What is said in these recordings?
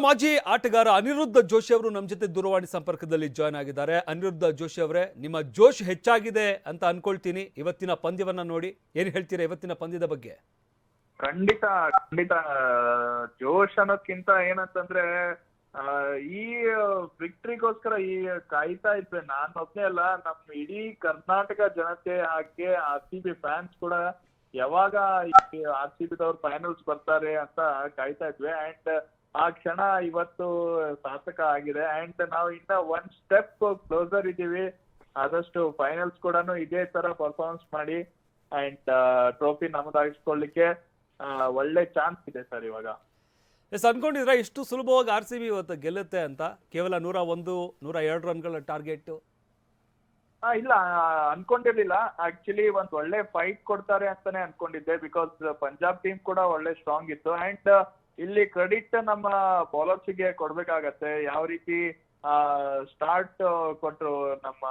ಮಾಜಿ ಆಟಗಾರ ಅನಿರುದ್ಧ ಜೋಶಿ ಅವರು ನಮ್ಮ ಜೊತೆ ದೂರವಾಣಿ ಸಂಪರ್ಕದಲ್ಲಿ ಜಾಯ್ನ್ ಆಗಿದ್ದಾರೆ. ಅನಿರುದ್ಧ ಜೋಶಿ ಅವರೇ, ನಿಮ್ಮ ಜೋಶ್ ಹೆಚ್ಚಾಗಿದೆ ಅಂತ ಅನ್ಕೊಳ್ತೀನಿ ಇವತ್ತಿನ ಪಂದ್ಯವನ್ನ ನೋಡಿ. ಏನು ಹೇಳ್ತೀರಾ ಇವತ್ತಿನ ಪಂದ್ಯದ ಬಗ್ಗೆ? ಖಂಡಿತ ಖಂಡಿತ ಜೋಶ್ ಅನ್ನೋದ್ಕಿಂತ ಏನಂತಂದ್ರೆ ಈ ವಿಕ್ಟ್ರಿಗೋಸ್ಕರ ಈ ಕಾಯ್ತಾ ಇದ್ದೆ ನಾನು ಒಬ್ಬನೇ ಅಲ್ಲ, ನಮ್ ಇಡೀ ಕರ್ನಾಟಕ ಜನತೆ ಹಾಗೆ RCB ಫ್ಯಾನ್ಸ್ ಕೂಡ ಯಾವಾಗ RCB ದವ್ರು ಫೈನಲ್ಸ್ ಬರ್ತಾರೆ ಅಂತ ಕಾಯ್ತಾ ಇದ್ವಿ. ಅಂಡ್ ಆ ಕ್ಷಣ ಇವತ್ತು ಸಾರ್ಥಕ ಆಗಿದೆ. ಅಂಡ್ ನಾವು ಇನ್ನ ಒಂದ್ ಸ್ಟೆಪ್ ಕ್ಲೋಸರ್ ಇದೀವಿ. ಆದಷ್ಟು ಫೈನಲ್ಸ್ ಕೂಡ ಇದೇ ತರ ಪರ್ಫಾರ್ಮೆನ್ಸ್ ಮಾಡಿ ಅಂಡ್ ಟ್ರೋಫಿ ನಮ್ಮದಾಗಿಸ್ಕೊಳ್ಳಿಕ್ಕೆ ಒಳ್ಳೆ ಚಾನ್ಸ್ ಇದೆ ಸರ್ ಇವಾಗ. ಅನ್ಕೊಂಡಿದ್ರ ಇಷ್ಟು ಸುಲಭವಾಗಿ RCB ಇವತ್ತು ಗೆಲ್ಲುತ್ತೆ ಅಂತ? ಕೇವಲ 101, 102 ರನ್ಗಳ ಟಾರ್ಗೆಟ್. ಇಲ್ಲ, ಅನ್ಕೊಂಡಿರ್ಲಿಲ್ಲ. ಆಕ್ಚುಲಿ ಒಂದ್ ಒಳ್ಳೆ ಫೈಟ್ ಕೊಡ್ತಾರೆ ಅಂತಾನೆ ಅನ್ಕೊಂಡಿದ್ದೆ, ಬಿಕಾಸ್ ಪಂಜಾಬ್ ಟೀಮ್ ಕೂಡ ಒಳ್ಳೆ ಸ್ಟ್ರಾಂಗ್ ಇತ್ತು. ಅಂಡ್ ಇಲ್ಲಿ ಕ್ರೆಡಿಟ್ ನಮ್ಮ ಬೌಲರ್ಸ್ ಗೆ ಕೊಡ್ಬೇಕಾಗತ್ತೆ. ಯಾವ ರೀತಿ ಸ್ಟಾರ್ಟ್ ಕೊಟ್ರು ನಮ್ಮ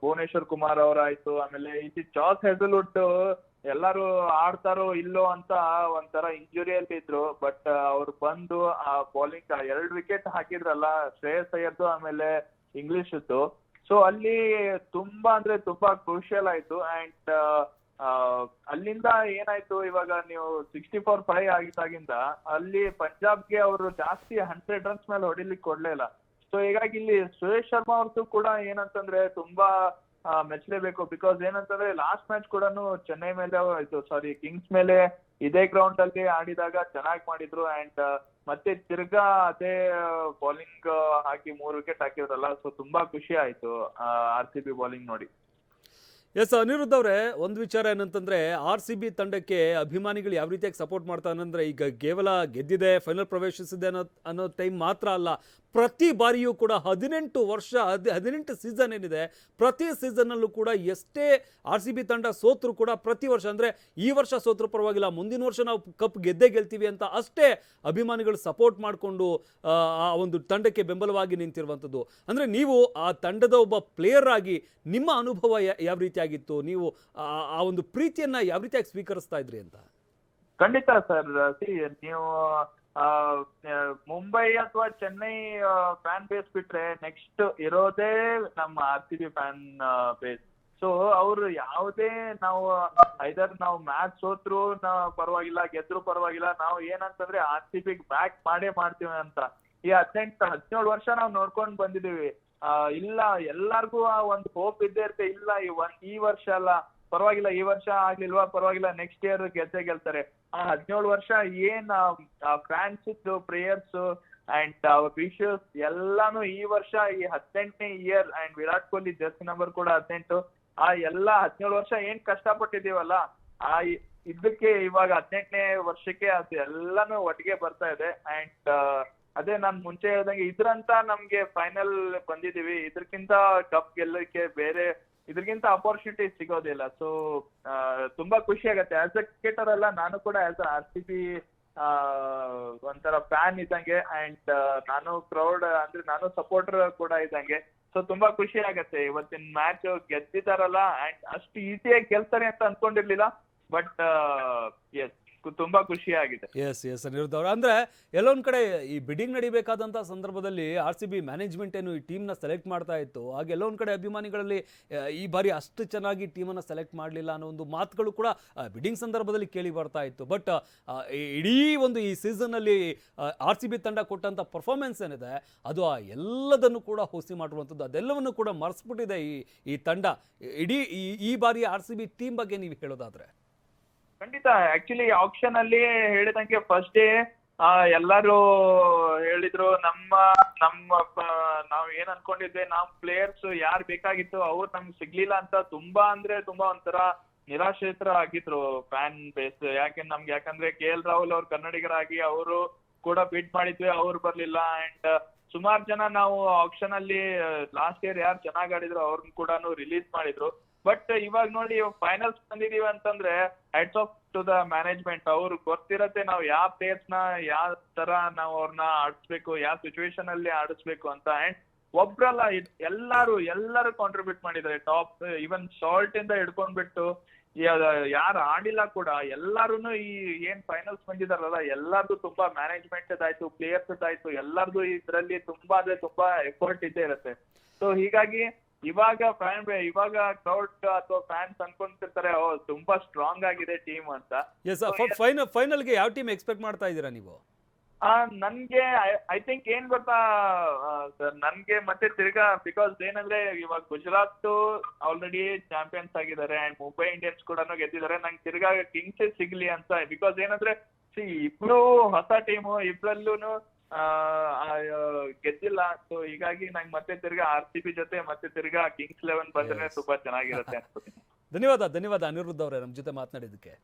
ಭುವನೇಶ್ವರ್ ಕುಮಾರ್ ಅವರಾಯ್ತು, ಆಮೇಲೆ ಇಲ್ಲಿ ಜಾಸ್ ಹೆಸಲ್ವುಡ್ ಎಲ್ಲಾರು ಆಡ್ತಾರೋ ಇಲ್ಲೋ ಅಂತ ಒಂಥರ ಇಂಜುರಿಯಲ್ಲಿ ಇದ್ರು. ಬಟ್ ಅವ್ರು ಬಂದು ಆ ಬೌಲಿಂಗ್ 2 ವಿಕೆಟ್ ಹಾಕಿದ್ರಲ್ಲ, ಶ್ರೇಯಸ್ ಅಯ್ಯರ್ದು ಆಮೇಲೆ ಇಂಗ್ಲಿಷ್ದು. ಸೊ ಅಲ್ಲಿ ತುಂಬಾ ಅಂದ್ರೆ ತುಂಬಾ ಕ್ರೂಷಿಯಲ್ ಆಯ್ತು. ಅಂಡ್ ಅಲ್ಲಿಂದ ಏನಾಯ್ತು, ಇವಾಗ ನೀವು 64 ಆಗಿದ್ದಾಗಿಂದ ಅಲ್ಲಿ ಪಂಜಾಬ್ಗೆ ಅವರು ಜಾಸ್ತಿ 100 ರನ್ಸ್ ಮೇಲೆ ಹೊಡಿಲಿಕ್ಕೆ ಕೊಡ್ಲಿಲ್ಲ. ಸೊ ಹೀಗಾಗಿ ಇಲ್ಲಿ ಸುರೇಶ್ ಶರ್ಮಾ ಅವ್ರದ್ದು ಕೂಡ ಏನಂತಂದ್ರೆ ತುಂಬಾ ಮೆಚ್ಚಲೇಬೇಕು. ಬಿಕಾಸ್ ಏನಂತಂದ್ರೆ ಲಾಸ್ಟ್ ಮ್ಯಾಚ್ ಕೂಡ ಚೆನ್ನೈ ಮೇಲೆ ಕಿಂಗ್ಸ್ ಮೇಲೆ ಇದೇ ಗ್ರೌಂಡ್ ಅಲ್ಲಿ ಆಡಿದಾಗ ಚೆನ್ನಾಗಿ ಮಾಡಿದ್ರು. ಅಂಡ್ ಮತ್ತೆ ತಿರ್ಗಾ ಅದೇ ಬೌಲಿಂಗ್ ಹಾಕಿ 3 ವಿಕೆಟ್ ಹಾಕಿದ್ರಲ್ಲ. ಸೊ ತುಂಬಾ ಖುಷಿ ಆಯ್ತು RCB ಬೌಲಿಂಗ್ ನೋಡಿ. ಅನಿರುದ್ಧ ಅವರೇ, ಒಂದು ವಿಚಾರ ಏನಂತಂದ್ರೆ RCB ತಂಡಕ್ಕೆ ಅಭಿಮಾನಿಗಳು ಯಾವ ರೀತಿಯಾಗಿ ಸಪೋರ್ಟ್ ಮಾಡ್ತಾರೆ ಅಂದ್ರೆ, ಈಗ ಕೇವಲ ಗೆದ್ದಿದೆ, ಫೈನಲ್ ಪ್ರವೇಶಿಸಿದೆ ಅನ್ನೋ ಟೈಮ್ ಮಾತ್ರ ಅಲ್ಲ, ಪ್ರತಿ ಬಾರಿಯೂ ಕೂಡ 18 ಸೀಸನ್ ಏನಿದೆ, ಪ್ರತಿ ಸೀಸನ್ನಲ್ಲೂ ಕೂಡ ಎಷ್ಟೇ RCB ತಂಡ ಸೋತರು ಕೂಡ ಪ್ರತಿ ವರ್ಷ, ಅಂದರೆ ಈ ವರ್ಷ ಸೋತರು ಪರವಾಗಿಲ್ಲ, ಮುಂದಿನ ವರ್ಷ ನಾವು ಕಪ್ ಗೆದ್ದೇ ಗೆಲ್ತೀವಿ ಅಂತ ಅಷ್ಟೇ ಅಭಿಮಾನಿಗಳು ಸಪೋರ್ಟ್ ಮಾಡಿಕೊಂಡು ಆ ಒಂದು ತಂಡಕ್ಕೆ ಬೆಂಬಲವಾಗಿ ನಿಂತಿರುವಂಥದ್ದು. ಅಂದರೆ ನೀವು ಆ ತಂಡದ ಒಬ್ಬ ಪ್ಲೇಯರ್ ಆಗಿ ನಿಮ್ಮ ಅನುಭವ ಯಾವ ರೀತಿಯಾಗಿತ್ತು? ನೀವು ಆ ಒಂದು ಪ್ರೀತಿಯನ್ನ ಯಾವ ರೀತಿಯಾಗಿ ಸ್ವೀಕರಿಸ್ತಾ ಇದ್ರಿ ಅಂತ? ಖಂಡಿತ ಸರ್, ನೀವು ಮುಂಬೈ ಅಥವಾ ಚೆನ್ನೈ ಫ್ಯಾನ್ ಬೇಸ್ ಬಿಟ್ರೆ ನೆಕ್ಸ್ಟ್ ಇರೋದೇ ನಮ್ಮ RCB ಫ್ಯಾನ್ ಬೇಸ್. ಸೊ ಅವ್ರು ಯಾವುದೇ ನಾವು ಐದರ್ ನಾವು ಮ್ಯಾಚ್ ಸೋತ್ರು ಪರವಾಗಿಲ್ಲ, ಗೆದ್ರು ಪರವಾಗಿಲ್ಲ, ನಾವು ಏನಂತಂದ್ರೆ RCB ಬ್ಯಾಕ್ ಮಾಡೇ ಮಾಡ್ತೀವಿ ಅಂತ ಈ 17 ವರ್ಷ ನಾವು ನೋಡ್ಕೊಂಡ್ ಬಂದಿದೀವಿ. ಇಲ್ಲ, ಎಲ್ಲಾರ್ಗು ಆ ಒಂದು ಹೋಪ್ ಇದ್ದೇ ಇರುತ್ತೆ. ಇಲ್ಲ ಈ ವರ್ಷ ಅಲ್ಲ ಪರವಾಗಿಲ್ಲ, ಈ ವರ್ಷ ಆಗ್ಲಿಲ್ವಾ ಪರವಾಗಿಲ್ಲ, ನೆಕ್ಸ್ಟ್ ಇಯರ್ ಗೆಲ್ತಾರೆ. ಆ 17 ವರ್ಷ ಏನ್ ಫ್ಯಾನ್ಸ್ ಇತ್ತು, ಪ್ಲೇಯರ್ಸ್ ಅಂಡ್ ಅವರ್ ವಿಶಸ್ ಎಲ್ಲಾನು ಈ ವರ್ಷ ಈ 18ನೇ year and Virat Kohli jersey number ಕೂಡ 18. ಆ ಎಲ್ಲಾ 17 ವರ್ಷ ಏನ್ ಕಷ್ಟಪಟ್ಟಿದೀವಲ್ಲ, ಆ ಇದಕ್ಕೆ ಇವಾಗ 18ನೇ ವರ್ಷಕ್ಕೆ ಅದು ಎಲ್ಲಾನು ಒಟ್ಟಿಗೆ ಬರ್ತಾ ಇದೆ. ಅಂಡ್ ಅದೇ ನಾನ್ ಮುಂಚೆ ಹೇಳ್ದಂಗೆ ಇದ್ರಂತ ನಮ್ಗೆ ಫೈನಲ್ ಬಂದಿದೀವಿ, ಇದ್ರಕ್ಕಿಂತ ಕಪ್ ಗೆಲ್ಲಕ್ಕೆ ಬೇರೆ ಇದ್ರಕ್ಕಿಂತ ಅಪರ್ಚುನಿಟಿ ಸಿಗೋದಿಲ್ಲ. ಸೊ ತುಂಬಾ ಖುಷಿ ಆಗತ್ತೆ. ಆಸ್ ಅ ಕ್ರಿಕೆಟರ್ ಅಲ್ಲ, ನಾನು ಕೂಡ ಆಸ್ ಅ RCB ಒಂಥರ ಫ್ಯಾನ್ ಇದ್ದಂಗೆ. ಅಂಡ್ ನಾನು ಪ್ರೌಡ್ ಅಂದ್ರೆ ನಾನು ಸಪೋರ್ಟರ್ ಕೂಡ ಇದ್ದಂಗೆ. ಸೊ ತುಂಬಾ ಖುಷಿ ಆಗತ್ತೆ. ಇವತ್ತಿನ ಮ್ಯಾಚ್ ಗೆದ್ದಿದಾರಲ್ಲ, ಅಂಡ್ ಅಷ್ಟು ಈಸಿಯಾಗಿ ಗೆಲ್ತಾರೆ ಅಂತ ಅನ್ಕೊಂಡಿರ್ಲಿಲ್ಲ. ಬಟ್ ಎಸ್, ತುಂಬಾ ಖುಷಿ ಆಗಿದೆ. ಎಸ್ ಅನಿರುದ್ಧ ಅವರು, ಅಂದ್ರೆ ಎಲ್ಲೊಂದ್ ಕಡೆ ಈ ಬಿಡಿಂಗ್ ನಡಿಬೇಕಾದಂತ ಸಂದರ್ಭದಲ್ಲಿ RCB ಮ್ಯಾನೇಜ್ಮೆಂಟ್ ಏನು ಈ ಟೀಮ್ನ ಸೆಲೆಕ್ಟ್ ಮಾಡ್ತಾ ಇತ್ತು, ಹಾಗೆ ಎಲ್ಲೊಂದ್ ಕಡೆ ಅಭಿಮಾನಿಗಳಲ್ಲಿ ಈ ಬಾರಿ ಅಷ್ಟು ಚೆನ್ನಾಗಿ ಟೀಮನ್ನು ಸೆಲೆಕ್ಟ್ ಮಾಡಲಿಲ್ಲ ಅನ್ನೋ ಒಂದು ಮಾತುಗಳು ಕೂಡ ಬಿಡಿಂಗ್ ಸಂದರ್ಭದಲ್ಲಿ ಕೇಳಿ ಬರ್ತಾ ಇತ್ತು. ಬಟ್ ಇಡೀ ಒಂದು ಈ ಸೀಸನ್ನಲ್ಲಿ RCB ತಂಡ ಕೊಟ್ಟಂತ ಪರ್ಫಾರ್ಮೆನ್ಸ್ ಏನಿದೆ, ಅದು ಎಲ್ಲದನ್ನು ಕೂಡ ಹುಸಿ ಮಾಡುವಂಥದ್ದು, ಅದೆಲ್ಲವನ್ನು ಕೂಡ ಮರೆಸ್ಬಿಟ್ಟಿದೆ ಈ ತಂಡ. ಇಡೀ ಈ ಬಾರಿ RCB ಟೀಮ್ ಬಗ್ಗೆ ನೀವು ಹೇಳೋದಾದ್ರೆ? ಖಂಡಿತ. ಆಕ್ಚುಲಿ ಆಕ್ಷನ್ ಅಲ್ಲಿ ಹೇಳಿದಂಗೆ ಫಸ್ಟ್ ಡೇ ಎಲ್ಲಾರು ಹೇಳಿದ್ರು ನಾವ್ ಏನ್ ಅನ್ಕೊಂಡಿದ್ವಿ, ನಮ್ ಪ್ಲೇಯರ್ಸ್ ಯಾರು ಬೇಕಾಗಿತ್ತು ಅವ್ರು ನಮ್ಗೆ ಸಿಗ್ಲಿಲ್ಲ ಅಂತ ತುಂಬಾ ಅಂದ್ರೆ ತುಂಬಾ ಒಂಥರ ನಿರಾಶ್ರಿತರ ಆಗಿದ್ರು ಫ್ಯಾನ್ ಬೇಸ್. ಯಾಕಂದ್ರೆ KL ರಾಹುಲ್ ಅವ್ರು ಕನ್ನಡಿಗರಾಗಿ ಅವರು ಕೂಡ ಬಿಡ್ ಮಾಡಿದ್ವಿ, ಅವ್ರು ಬರ್ಲಿಲ್ಲ. ಅಂಡ್ ಸುಮಾರು ಜನ ನಾವು ಆಕ್ಷನ್ ಅಲ್ಲಿ ಲಾಸ್ಟ್ ಇಯರ್ ಯಾರು ಚೆನ್ನಾಗ್ ಆಡಿದ್ರು ಅವ್ರನ್ನ ಕೂಡ ರಿಲೀಸ್ ಮಾಡಿದ್ರು. ಬಟ್ ಇವಾಗ ನೋಡಿ ಫೈನಲ್ಸ್ ಬಂದಿದೀವಿ ಅಂತಂದ್ರೆ hats off to the management. ಅವ್ರು ಗೊತ್ತಿರತ್ತೆ ನಾವು ಯಾವ ಪ್ಲೇಯರ್ಸ್ ನ ಯಾವ ತರ ನಾವು ಅವ್ರನ್ನ ಆಡಿಸ್ಬೇಕು, ಯಾವ ಸಿಚುವೇಶನ್ ಅಲ್ಲಿ ಆಡಿಸ್ಬೇಕು ಅಂತ. ಅಂಡ್ ಒಬ್ರಲ್ಲ, ಎಲ್ಲಾರು ಕಾಂಟ್ರಿಬ್ಯೂಟ್ ಮಾಡಿದ್ದಾರೆ. ಟಾಪ್ ಈವನ್ ಸಾಲ್ಟ್ ಇಂದ ಹಿಡ್ಕೊಂಡ್ಬಿಟ್ಟು ಯಾರು ಆಡಿಲ್ಲ ಕೂಡ ಎಲ್ಲಾರುನು ಈ ಏನ್ ಫೈನಲ್ಸ್ ಬಂದಿದಾರಲ್ಲ ಎಲ್ಲಾರ್ದು ತುಂಬಾ ಮ್ಯಾನೇಜ್ಮೆಂಟ್ ಆಯ್ತು, ಪ್ಲೇಯರ್ಸ್ ಆಯ್ತು, ಎಲ್ಲಾರ್ದು ಇದ್ರಲ್ಲಿ ತುಂಬಾ ಅಂದ್ರೆ ತುಂಬಾ ಎಫರ್ಟ್ ಇದ್ದೇ ಇರುತ್ತೆ. ಸೊ ಹೀಗಾಗಿ ಇವಾಗ ಕ್ರೌಡ್ ಅಥವಾ ಫ್ಯಾನ್ಸ್ ಅನ್ಕೊಂತಿರ್ತಾರೆ ತುಂಬಾ ಸ್ಟ್ರಾಂಗ್ ಆಗಿದೆ ಟೀಮ್ ಅಂತ. ಎಸ್, ಫೈನಲ್ಗೆ ಯಾವ ಟೀಮ್ ಎಕ್ಸ್ಪೆಕ್ಟ್ ಮಾಡ್ತಾ ಇದ್ದೀರಾ ನೀವು? ನನ್ಗೆ ಐ ಥಿಂಕ್ ಏನ್ ಗೊತ್ತಾ ಸರ್, ನನ್ಗೆ ಮತ್ತೆ ತಿರ್ಗಾ ಬಿಕಾಸ್ ಏನಂದ್ರೆ ಇವಾಗ ಗುಜರಾತ್ ಆಲ್ರೆಡಿ ಚಾಂಪಿಯನ್ಸ್ ಆಗಿದ್ದಾರೆ ಅಂಡ್ ಮುಂಬೈ ಇಂಡಿಯನ್ಸ್ ಕೂಡ ಗೆದ್ದಿದ್ದಾರೆ. ನಂಗೆ ತಿರ್ಗಾ ಕಿಂಗ್ಸ್ ಸಿಗ್ಲಿ ಅಂತ. ಬಿಕಾಸ್ ಏನಂದ್ರೆ ಇಬ್ರು ಹೊಸ ಟೀಮು, ಇಬ್ರಲ್ಲೂನು ಗೆದ್ದಿಲ್ಲ. ಸೊ ಹೀಗಾಗಿ ನಂಗೆ ಮತ್ತೆ ತಿರ್ಗಾ RCB ಜೊತೆ ಮತ್ತೆ ತಿರ್ಗಾ ಕಿಂಗ್ಸ್ 11 ಬಂದ್ರೆ ತುಂಬಾ ಚೆನ್ನಾಗಿರುತ್ತೆ ಅನ್ಕೋತೀನಿ. ಧನ್ಯವಾದ ಅನಿರುದ್ಧ ಅವರೇ ನಮ್ಮ ಜೊತೆ ಮಾತನಾಡಿದ್ದಕ್ಕೆ.